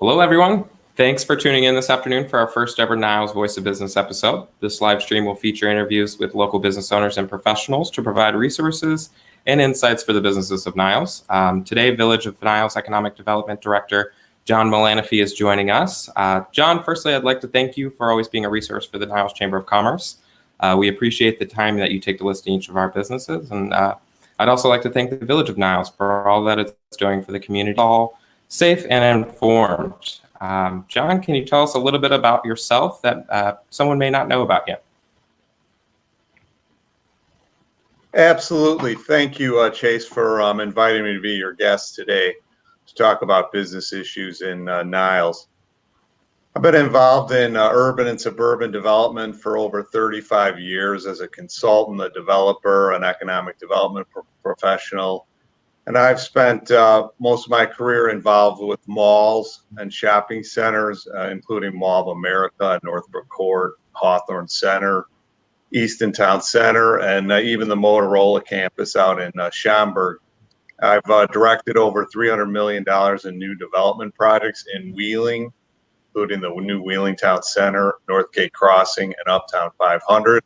Hello, everyone. Thanks for tuning in this afternoon for our first ever Niles Voice of Business episode. This live stream will feature interviews with local business owners and professionals to provide resources and insights for the businesses of Niles. Today, Village of Niles Economic Development Director John Melaniphy is joining us. John, firstly, I'd like to thank you for always being a resource for the Niles Chamber of Commerce. We appreciate the time that you take to list to each of our businesses. And I'd also like to thank the Village of Niles for all that it's doing for the community, all safe and informed. John, can you tell us a little bit about yourself that someone may not know about yet? Absolutely. Thank you, Chase, for inviting me to be your guest today to talk about business issues in Niles. I've been involved in urban and suburban development for over 35 years as a consultant, a developer, an economic development professional. And I've spent most of my career involved with malls and shopping centers, including Mall of America, Northbrook Court, Hawthorne Center, Easton Town Center, and even the Motorola campus out in Schaumburg. I've directed over $300 million in new development projects in Wheeling, including the new Wheeling Town Center, Northgate Crossing, and Uptown 500.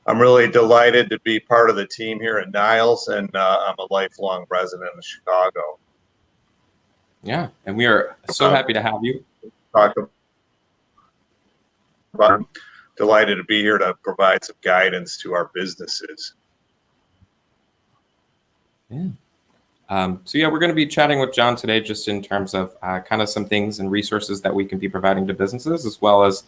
I'm really delighted to be part of the team here at Niles, and I'm a lifelong resident of Chicago. Yeah, and we are so happy to have you. Delighted to be here to provide some guidance to our businesses. Yeah. We're going to be chatting with John today just in terms of kind of some things and resources that we can be providing to businesses, as well as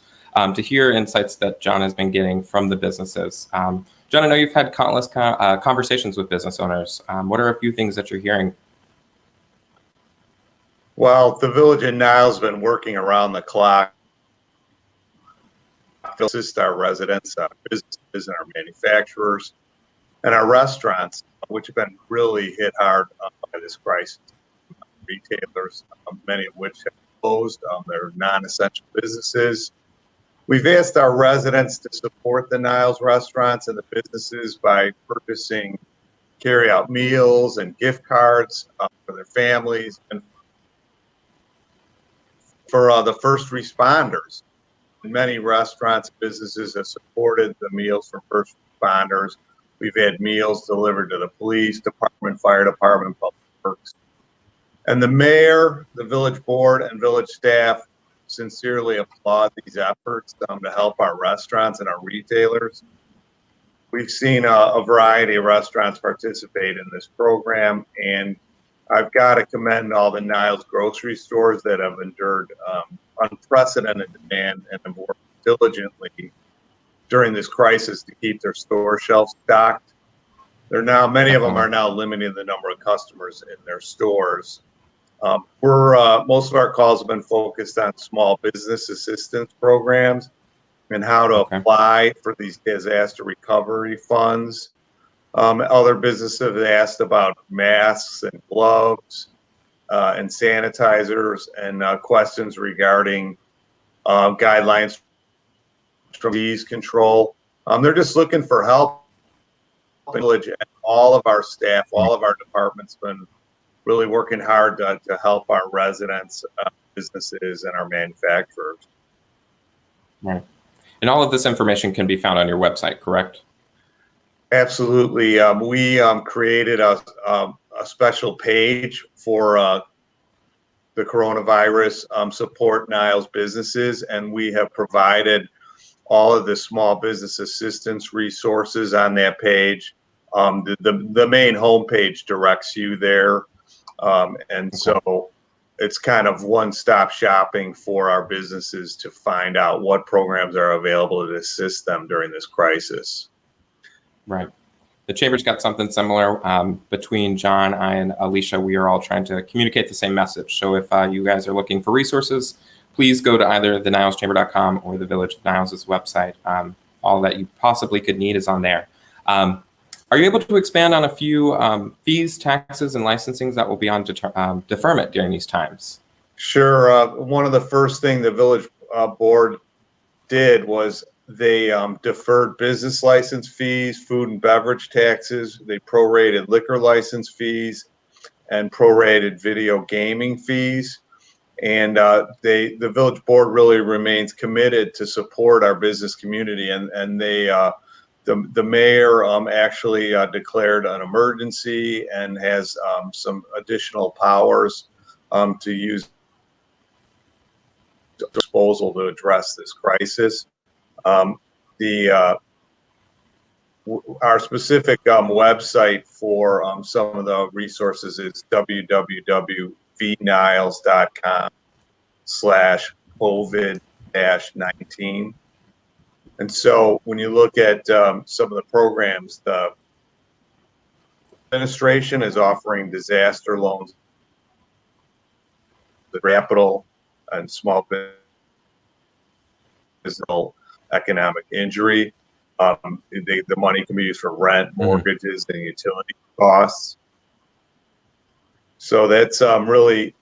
to hear insights that John has been getting from the businesses. John, I know you've had countless conversations with business owners. What are a few things that you're hearing? Well, the Village of Niles has been working around the clock to assist our residents, businesses, and our manufacturers, and our restaurants, which have been really hit hard by this crisis. Retailers, many of which have closed, they're non-essential businesses. We've asked our residents to support the Niles restaurants and the businesses by purchasing carry-out meals and gift cards for their families, and for the first responders. Many restaurants and businesses have supported the meals for first responders. We've had meals delivered to the police department, fire department, public works. And the mayor, the village board, and village staff sincerely applaud these efforts to help our restaurants and our retailers. We've seen a variety of restaurants participate in this program, and I've got to commend all the Niles grocery stores that have endured unprecedented demand and have worked diligently during this crisis to keep their store shelves stocked. Many of them are now limiting the number of customers in their stores. Most of our calls have been focused on small business assistance programs and how to apply for these disaster recovery funds. Other businesses have asked about masks and gloves and sanitizers and questions regarding guidelines from disease control. They're just looking for help. And all of our staff, all of our departments have been really working hard to help our residents, businesses, and our manufacturers. Right. And all of this information can be found on your website, correct? Absolutely. We created a special page for the coronavirus support Niles businesses, and we have provided all of the small business assistance resources on that page. The main homepage directs you there. So it's kind of one-stop shopping for our businesses to find out what programs are available to assist them during this crisis. Right. The Chamber's got something similar. Between John, I, and Alicia, we are all trying to communicate the same message. So if you guys are looking for resources, please go to either the nileschamber.com or the Village of Niles' website. All that you possibly could need is on there. Are you able to expand on a few fees, taxes, and licensings that will be on deferment during these times? Sure. One of the first things the Village Board did was they deferred business license fees, food and beverage taxes. They prorated liquor license fees and prorated video gaming fees. And the village board really remains committed to support our business community, and the mayor actually declared an emergency and has some additional powers to use disposal to address this crisis. The our specific website for some of the resources is www.vniles.com/COVID-19. And so when you look at some of the programs, the administration is offering disaster loans, the capital and small business economic injury. The money can be used for rent, mortgages, and utility costs. So that's really,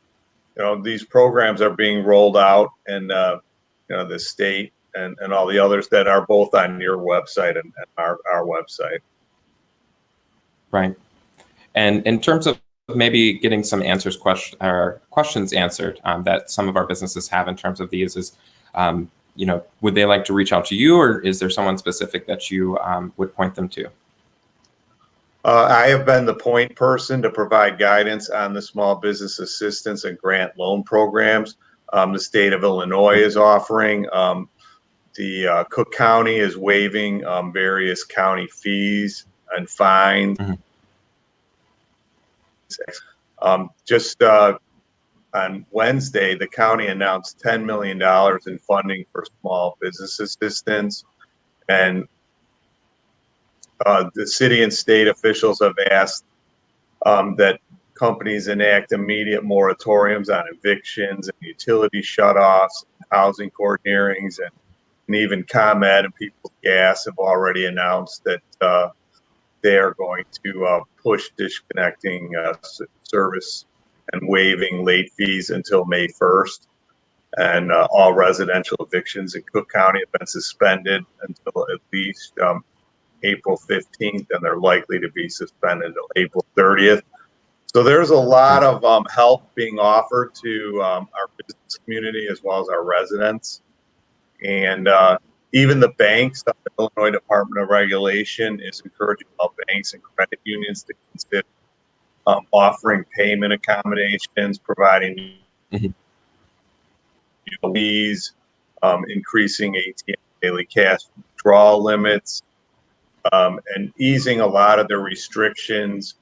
these programs are being rolled out, and the state and all the others that are both on your website and our website. Right. And in terms of maybe getting some questions answered that some of our businesses have in terms of these is, would they like to reach out to you, or is there someone specific that you would point them to? I have been the point person to provide guidance on the small business assistance and grant loan programs the state of Illinois is offering. The Cook County is waiving various county fees and fines. Just on Wednesday, the county announced $10 million in funding for small business assistance, and the city and state officials have asked that companies enact immediate moratoriums on evictions and utility shutoffs, housing court hearings, and even ComEd and People's Gas have already announced that they are going to push disconnecting service and waiving late fees until May 1st. And all residential evictions in Cook County have been suspended until at least April 15th, and they're likely to be suspended until April 30th. So there's a lot of help being offered to our business community as well as our residents. And even the banks, the Illinois Department of Regulation is encouraging all banks and credit unions to consider offering payment accommodations, providing fees, increasing ATM daily cash withdrawal limits, and easing a lot of their restrictions,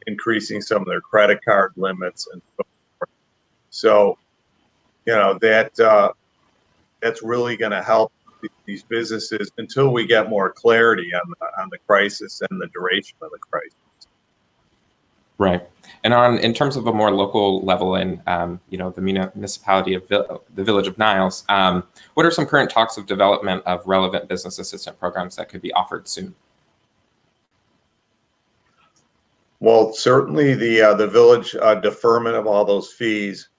increasing some of their credit card limits, and so forth. So, that's really going to help these businesses until we get more clarity on the crisis and the duration of the crisis. Right. And in terms of a more local level in, the municipality of the Village of Niles, what are some current talks of development of relevant business assistance programs that could be offered soon? Well, certainly the village deferment of all those fees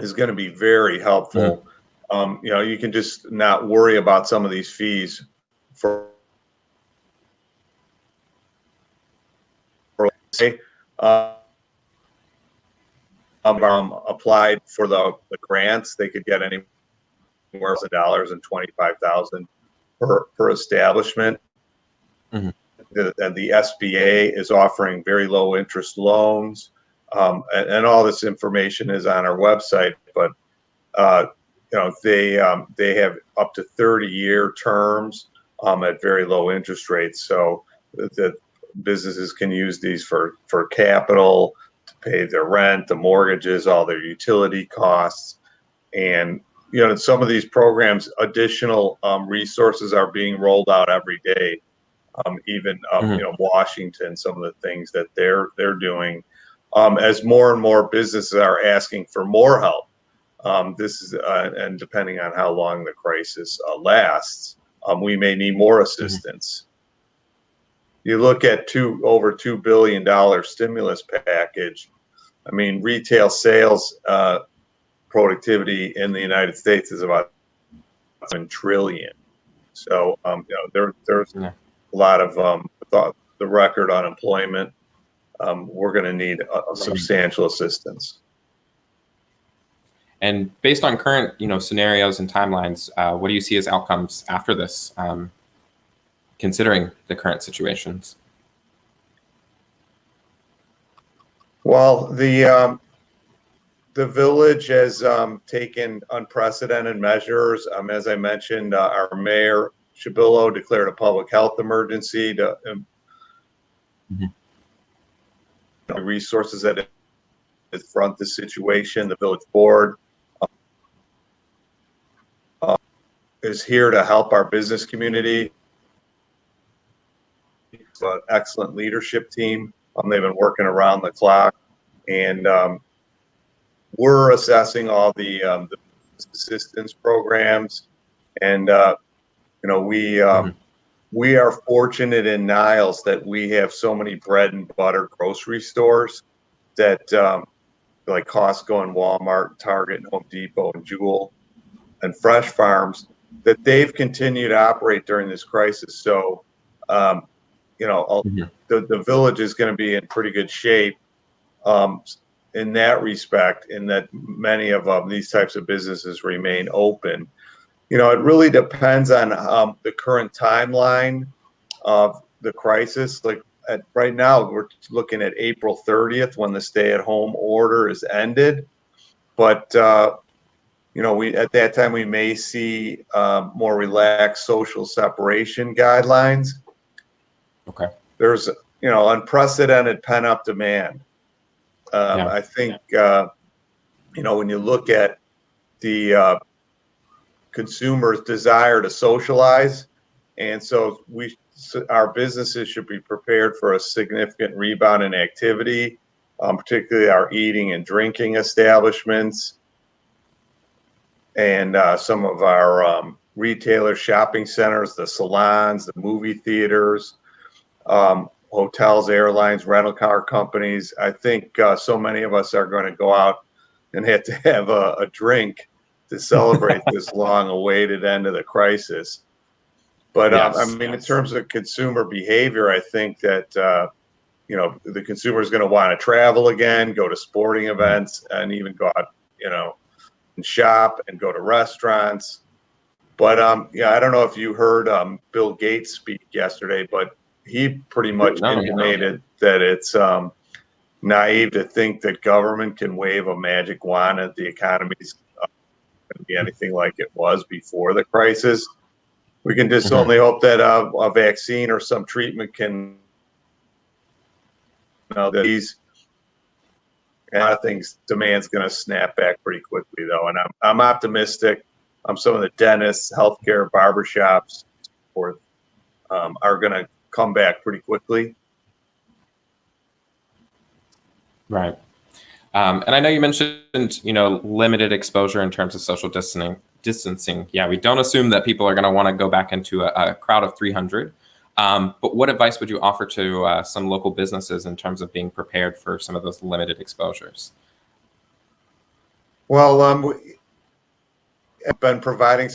is going to be very helpful. You can just not worry about some of these fees for applied for the grants. They could get anywhere from $1,000 and $25,000 per establishment. And the SBA is offering very low interest loans, and all this information is on our website. But they have up to 30-year terms at very low interest rates, so the businesses can use these for capital, to pay their rent, the mortgages, all their utility costs. And some of these programs, additional resources are being rolled out every day. Even Washington, some of the things that they're doing, as more and more businesses are asking for more help. This is and depending on how long the crisis lasts, we may need more assistance. You look at over $2 billion stimulus package. I mean, retail sales productivity in the United States is about $7 trillion. So there's a lot of the record unemployment. We're going to need a substantial assistance. And based on current, scenarios and timelines, what do you see as outcomes after this, considering the current situations? Well, the village has taken unprecedented measures. As I mentioned, our mayor Shabillo declared a public health emergency to Mhm. resources that confront the situation. The village board is here to help our business community. It's an excellent leadership team. They've been working around the clock, and we're assessing all the assistance programs. And Mhm. we are fortunate in Niles that we have so many bread and butter grocery stores that like Costco and Walmart, Target, and Home Depot, and Jewel, and Fresh Farms, that they've continued to operate during this crisis. So, um, Mhm. the village is going to be in pretty good shape um, in that respect, in that many of these types of businesses remain open. It really depends on the current timeline of the crisis. Like right now, we're looking at April 30th when the stay-at-home order is ended. But we at that time we may see more relaxed social separation guidelines. Okay. There's unprecedented pent-up demand. Yeah. I think when you look at the consumers' desire to socialize, and so our businesses should be prepared for a significant rebound in activity, particularly our eating and drinking establishments, and some of our retailer shopping centers, the salons, the movie theaters, hotels, airlines, rental car companies. I think so many of us are going to go out and have to have a drink to celebrate this long-awaited end of the crisis. But I Yes. mean, in terms of consumer behavior, I think that the consumer is going to want to travel again, go to sporting Mhm. events, and even go out, and shop and go to restaurants. But yeah, I don't know if you heard Bill Gates speak yesterday, but he pretty much No. intimated that it's naive to think that government can wave a magic wand and the economy's going to be anything like it was before the crisis. We can just Mhm. only hope that a vaccine or some treatment can, that these a lot of things, demand's going to snap back pretty quickly though, and I'm optimistic. Some of the dentists, healthcare, barbershops, or are going to come back pretty quickly. Right. And I know you mentioned, limited exposure in terms of social distancing. Yeah, we don't assume that people are going to want to go back into a crowd of 300. But what advice would you offer to some local businesses in terms of being prepared for some of those limited exposures? Well, we have been providing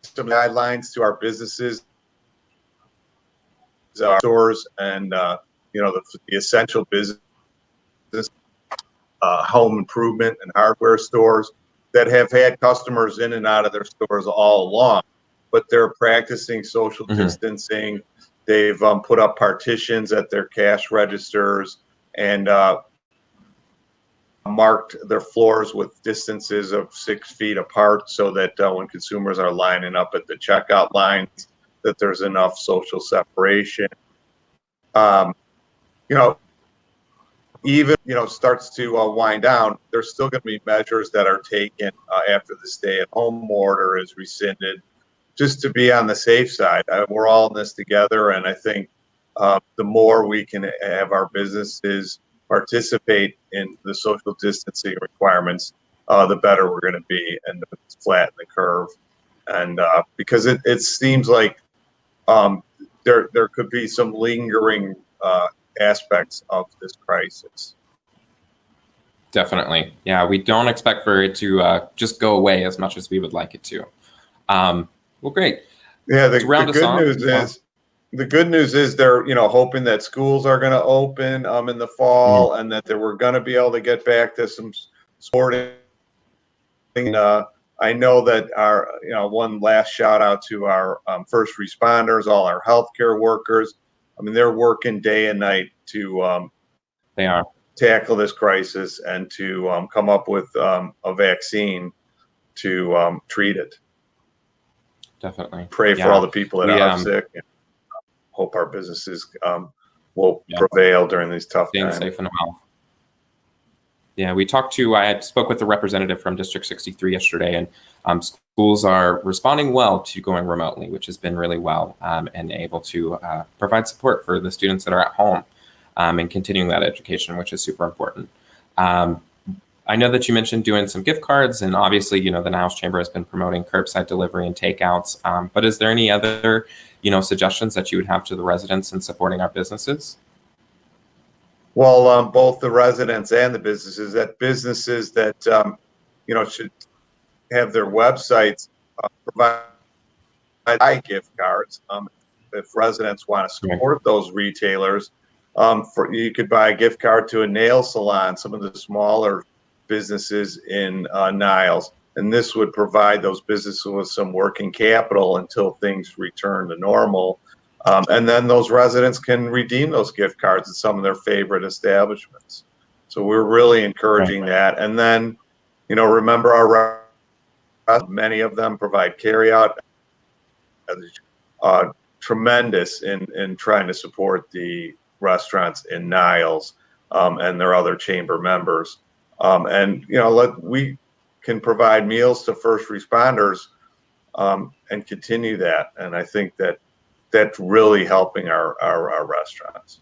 some guidelines to our businesses, our stores, and the essential business, home improvement and hardware stores that have had customers in and out of their stores all along, but they're practicing social Hmm. distancing. They've put up partitions at their cash registers and marked their floors with distances of 6 feet apart so that when consumers are lining up at the checkout lines, that there's enough social separation. Um, you know, even starts to wind down, there's still going to be measures that are taken after the stay-at-home order is rescinded, just to be on the safe side. We're all in this together, and I think the more we can have our businesses participate in the social distancing requirements, the better we're going to be, and flatten the curve. And because it seems like there could be some lingering aspects of this crisis. Definitely. Yeah, we don't expect for it to just go away as much as we would like it to. Well, great. Yeah, To round us off. the good news is they're hoping that schools are going to open in the Mhm. fall, and that they were going to be able to get back to some sporting I know that one last shout out to our first responders, all our healthcare workers. I mean, they're working day and night to They are. tackle this crisis and to come up with a vaccine to treat it. Definitely. Pray for all the people that are sick, and hope our businesses will prevail during these tough staying times. safe and well. Yeah, I had spoke with the representative from District 63 yesterday, and schools are responding well to going remotely, which has been really well, and able to provide support for the students that are at home and continuing that education, which is super important. I know that you mentioned doing some gift cards, and obviously, the Niles Chamber has been promoting curbside delivery and takeouts. But is there any other, suggestions that you would have to the residents in supporting our businesses? Well, both the residents and the businesses that should have their websites provide gift cards. If residents want to support those retailers, you could buy a gift card to a nail salon, some of the smaller businesses in Niles, and this would provide those businesses with some working capital until things return to normal. And then those residents can redeem those gift cards at some of their favorite establishments. So we're really encouraging that. And then, remember many of them provide carryout. Tremendous in trying to support the restaurants in Niles and their other chamber members. And we can provide meals to first responders and continue that. And I think that's really helping our restaurants.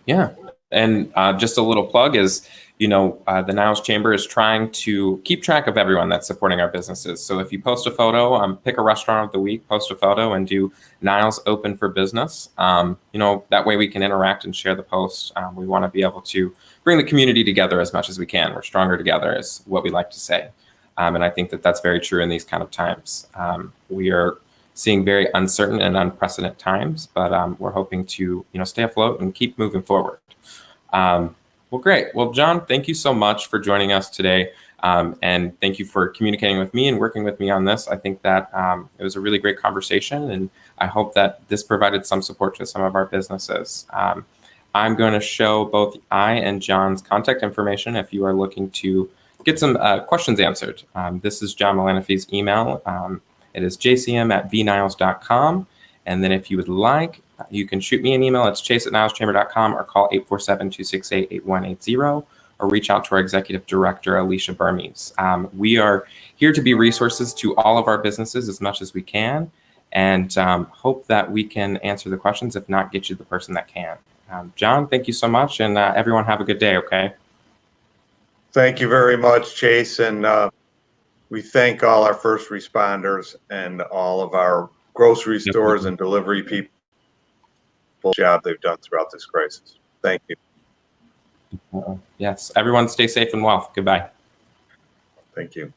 Yeah. And just a little plug is, the Niles Chamber is trying to keep track of everyone that's supporting our businesses. So if you post a photo, pick a restaurant of the week, post a photo, and do Niles Open for Business. That way we can interact and share the post. We want to be able to bring the community together as much as we can. We're stronger together is what we like to say. And I think that that's very true in these kind of times. We are seeing very uncertain and unprecedented times, but we're hoping to, stay afloat and keep moving forward. Well, great. Well, John, thank you so much for joining us today. And thank you for communicating with me and working with me on this. I think that it was a really great conversation, and I hope that this provided some support to some of our businesses. I'm going to show both I and John's contact information if you are looking to get some questions answered. This is John Melaniphy's email. It is jcm@vniles.com. And then if you would like, you can shoot me an email. It's chase@nileschamber.com or call 847-268-8180 or reach out to our executive director, Alicia Burmese. We are here to be resources to all of our businesses as much as we can, and hope that we can answer the questions, if not get you the person that can. John, thank you so much, and everyone have a good day, okay? Thank you very much, Chase, and we thank all our first responders and all of our grocery stores and delivery people for the job they've done throughout this crisis. Thank you. Yes, everyone stay safe and well. Goodbye. Thank you.